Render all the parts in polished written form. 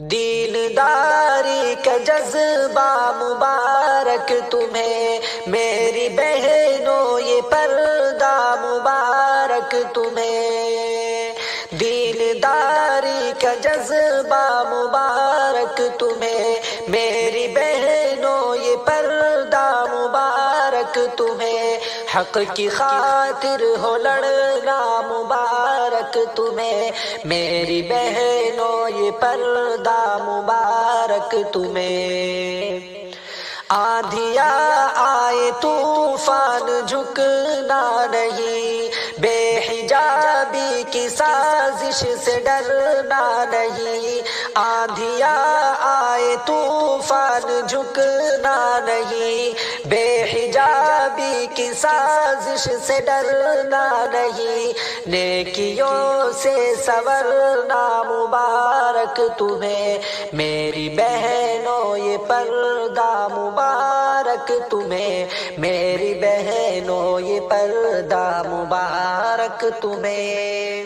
دینداری کا جذبہ مبارک تمہیں میری بہنوں، یہ پردہ مبارک تمہیں۔ دینداری کا جذبہ مبارک تمہیں میری بہنوں، یہ پردہ مبارک تمہیں۔ حق کی خاطر ہو لڑنا مبارک تمہیں میری بہنوں، یہ پردہ مبارک تمہیں۔ آندھیاں آئے طوفان جھکنا نہیں، بے حجابی کی سازش سے ڈرنا نہیں۔ آندھیاں آئے طوفان جھکنا نہیں، بے حجابی کی سازش سے ڈرنا نہیں۔ نیکیوں سے سنورنا مبارک تمہیں میری بہنوں، یہ پردہ مبارک تمہیں میری بہنوں، یہ پردہ مبارک تمہیں۔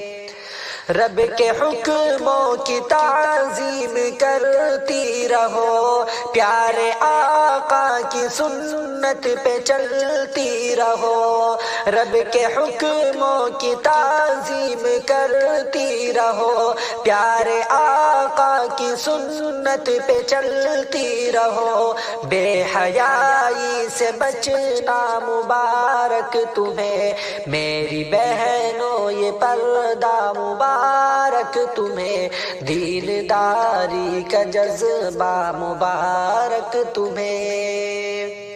رب کے حکموں کی تعظیم کرتی رہو، پیارے آقا کی سنت پہ چلتی رہو۔ رب کے حکموں کی تعظیم کرتی رہو، پیارے آقا کی سنت پہ چلتی رہو۔ بے حیائی سے بچنا مبارک تمہیں میری بہنوں، یہ پردہ مبارک تمہیں۔ دینداری کا جذبہ مبارک تمہیں۔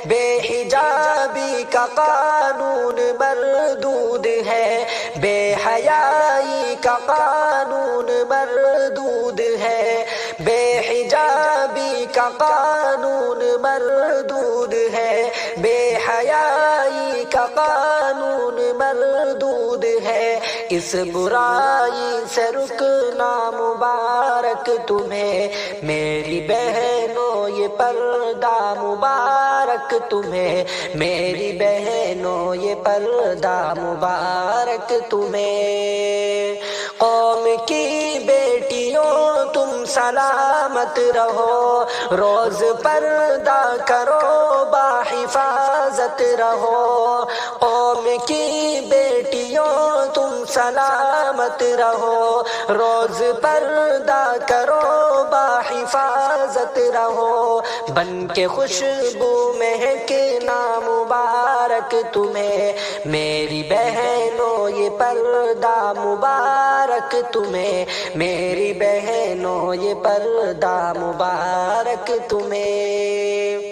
بے حجابی کا قانون مردود ہے، بے حیائی کا قانون مردود ہے۔ بے حجابی کا قانون مردود ہے، بے حیائی کا قانون مردود ہے۔ اس برائی سے رکنا مبارک تمہیں میری بہنوں، یہ پردہ مبارک تمہیں میری بہنوں، یہ پردہ مبارک تمہیں۔ قوم کی بیٹیوں تم سلامت رہو، روز پردہ کرو باحفاظت رہو۔ قوم کی بیٹیوں تم سلامت رہو، روز پردہ کرو باحفاظت رہو۔ بن کے خوشبو مہکنا مبارک تمہیں میری بہنوں، یہ پردہ مبارک تمہیں میری بہنوں، یہ پردہ مبارک تمہیں۔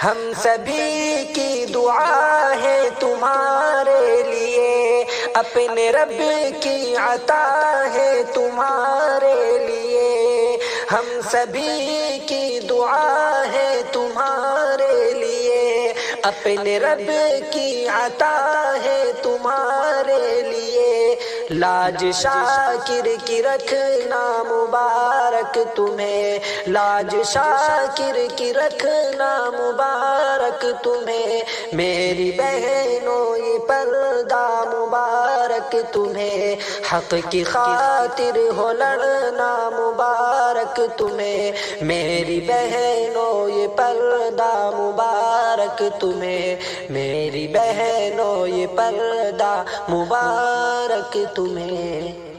ہم سبھی کی دعا ہے تمہارے لیے، اپنے رب کی عطا ہے تمہارے لیے۔ ہم سبھی کی دعا ہے تمہارے لیے، اپنے رب کی عطا ہے تمہارے لیے۔ لاج شاکر کی رکھنا مبارک تمہیں، لاج شاکر کی رکھنا مبارک تمہیں میری بہنوں، یہ پردہ مبارک تمہیں۔ حق کی خاطر ہو لڑنا مبارک تمہیں میری بہنوں، یہ پردہ مبارک تمہیں میری بہنوں، یہ پردہ مبارک تمہیں۔